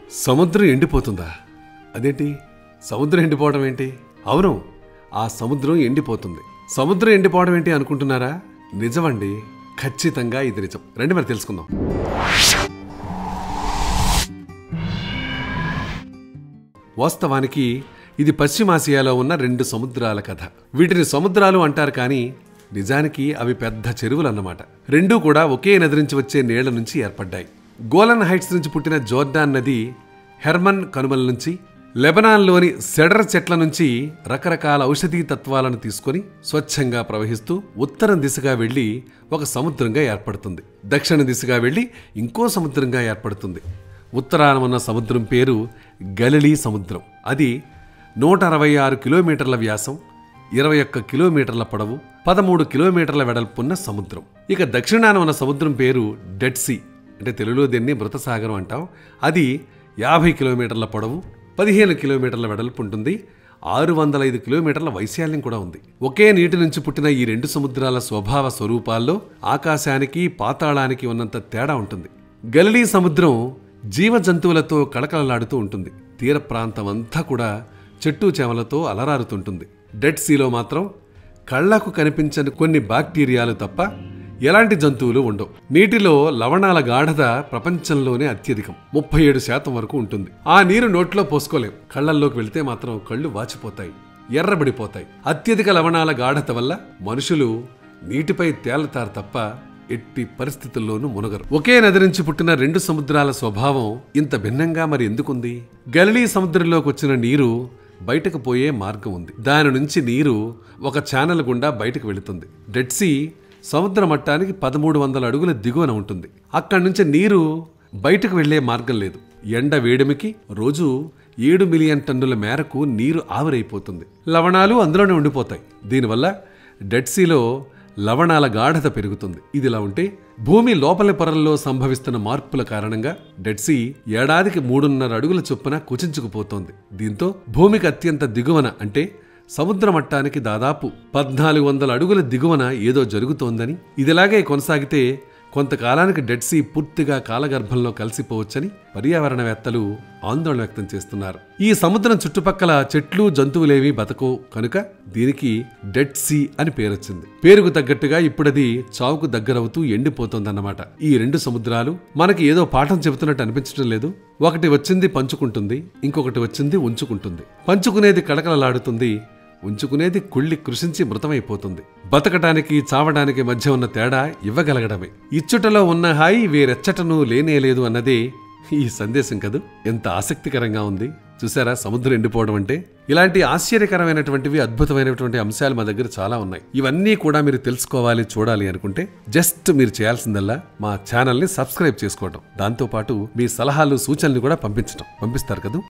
సముద్రం ఎండిపోతుందా? అదేంటి సముద్రం ఎండిపోవడం ఏంటి? అవును, ఆ సముద్రం ఎండిపోతుంది. సముద్రం ఎండిపోవడం ఏంటి అనుకుంటున్నారా? నిజమండి, ఖచ్చితంగా ఇది నిజం. రండి మరి తెలుసుకుందాం. వాస్తవానికి ఇది పశ్చిమాసియాలో ఉన్న 2 సముద్రాల కథ. వీటిని సముద్రాలు అంటారు, కానీ నిజానికి అవి పెద్ద చెరువులు అన్నమాట. రెండూ కూడా ఒకే నది నుంచి వచ్చే నీళ్ల నుంచి ఏర్పడ్డాయి. గోలన్ హైట్స్ నుంచి పుట్టిన జోర్డాన్ నది హెర్మన్ కనుమల నుంచి, లెబనాన్లోని సెడర్ చెట్ల నుంచి రకరకాల ఔషధీ తత్వాలను తీసుకొని స్వచ్ఛంగా ప్రవహిస్తూ ఉత్తరం దిశగా వెళ్లి ఒక సముద్రంగా ఏర్పడుతుంది. దక్షిణ దిశగా వెళ్లి ఇంకో సముద్రంగా ఏర్పడుతుంది. ఉత్తరాన ఉన్న సముద్రం పేరు గలిలీ సముద్రం. అది 166 కిలోమీటర్ల వ్యాసం, 21 కిలోమీటర్ల పొడవు, 13 కిలోమీటర్ల వెడల్పున్న సముద్రం. ఇక దక్షిణాన ఉన్న సముద్రం పేరు డెడ్ సీ, అంటే తెలుగులో దీన్ని మృతసాగరం అంటాం. అది 50 కిలోమీటర్ల పొడవు, 15 కిలోమీటర్ల వెడల్పు ఉంటుంది. 605 కిలోమీటర్ల వైశాల్యం కూడా ఉంది. ఒకే నీటి నుంచి పుట్టిన ఈ 2 సముద్రాల స్వభావ స్వరూపాల్లో ఆకాశానికి పాతాళానికి ఉన్నంత తేడా ఉంటుంది. గలిలీ సముద్రం జీవ జంతువులతో కళకళలాడుతూ ఉంటుంది. తీర ప్రాంతం అంతా కూడా చెట్టు చేమలతో అలరారుతుంటుంది. డెడ్ సీలో మాత్రం కళ్లకు కనిపించని కొన్ని బాక్టీరియాలు తప్ప ఎలాంటి జంతువులు ఉండవు. నీటిలో లవణాల గాఢత ప్రపంచంలోనే అత్యధికం, 37% వరకు ఉంటుంది. ఆ నీరు నోట్లో పోసుకోలేం. కళ్లల్లోకి వెళితే మాత్రం కళ్ళు వాచిపోతాయి, ఎర్రబడిపోతాయి. అత్యధిక లవణాల గాఢత వల్ల మనుషులు నీటిపై తేలుతారు తప్ప ఎట్టి పరిస్థితుల్లోనూ మునగరు. ఒకే నది నుంచి పుట్టిన 2 సముద్రాల స్వభావం ఇంత భిన్నంగా మరి ఎందుకుంది? గలిలీ సముద్రంలోకి వచ్చిన నీరు బయటకు పోయే మార్గం ఉంది. దాని నుంచి నీరు ఒక ఛానల్ గుండా బయటకు వెళుతుంది. డెడ్ సీ సముద్ర మట్టానికి 1300 అడుగుల దిగువన ఉంటుంది. అక్కడి నుంచి నీరు బయటకు వెళ్లే మార్గం లేదు. ఎండ వేడిమికి రోజు 7 మిలియన్ టన్నుల మేరకు నీరు ఆవిరైపోతుంది. లవణాలు అందులోనే ఉండిపోతాయి. దీనివల్ల డెడ్ సీలో లవణాల గాఢత పెరుగుతుంది. ఇదిలా ఉంటే భూమి లోపలి పొరల్లో సంభవిస్తున్న మార్పుల కారణంగా డెడ్ సీ ఏడాదికి 3.5 అడుగుల చొప్పున కుచించుకుపోతోంది. దీంతో భూమికి అత్యంత దిగువన, అంటే సముద్ర మట్టానికి దాదాపు 1400 అడుగుల దిగువన ఏదో జరుగుతోందని, ఇదిలాగే కొనసాగితే కొంతకాలానికి డెడ్ సీ పూర్తిగా కాలగర్భంలో కలిసిపోవచ్చని పర్యావరణవేత్తలు ఆందోళన వ్యక్తం చేస్తున్నారు. ఈ సముద్రం చుట్టుపక్కల చెట్లు జంతువులేవి బతకో కనుక దీనికి డెడ్ సీ అని పేరొచ్చింది. పేరుకు తగ్గట్టుగా ఇప్పుడది చావుకు దగ్గరవుతూ ఎండిపోతోందన్నమాట. ఈ 2 సముద్రాలు మనకి ఏదో పాఠం చెబుతున్నట్టు అనిపించడం లేదు. ఒకటి వచ్చింది పంచుకుంటుంది, ఇంకొకటి వచ్చింది ఉంచుకుంటుంది. పంచుకునేది కళకళలాడుతుంది, ఉంచుకునేది కుళ్ళి కృషించి మృతమైపోతుంది. బతకటానికి చావడానికి మధ్య ఉన్న తేడా ఇవ్వగలగడమే. ఇచ్చుటలో ఉన్న హాయి వేరెచ్చటను లేనేలేదు అన్నదే ఈ సందేశం కదూ. ఎంత ఆసక్తికరంగా ఉంది చూసారా సముద్రం ఎండిపోవడం అంటే. ఇలాంటి ఆశ్చర్యకరమైనటువంటివి, అద్భుతమైనటువంటి అంశాలు మా దగ్గర చాలా ఉన్నాయి. ఇవన్నీ కూడా మీరు తెలుసుకోవాలి, చూడాలి అనుకుంటే జస్ట్ మీరు చేయాల్సిందల్లా మా ఛానల్ని సబ్స్క్రైబ్ చేసుకోవడం, దాంతోపాటు మీ సలహాలు సూచనలు కూడా పంపిస్తారు కదూ.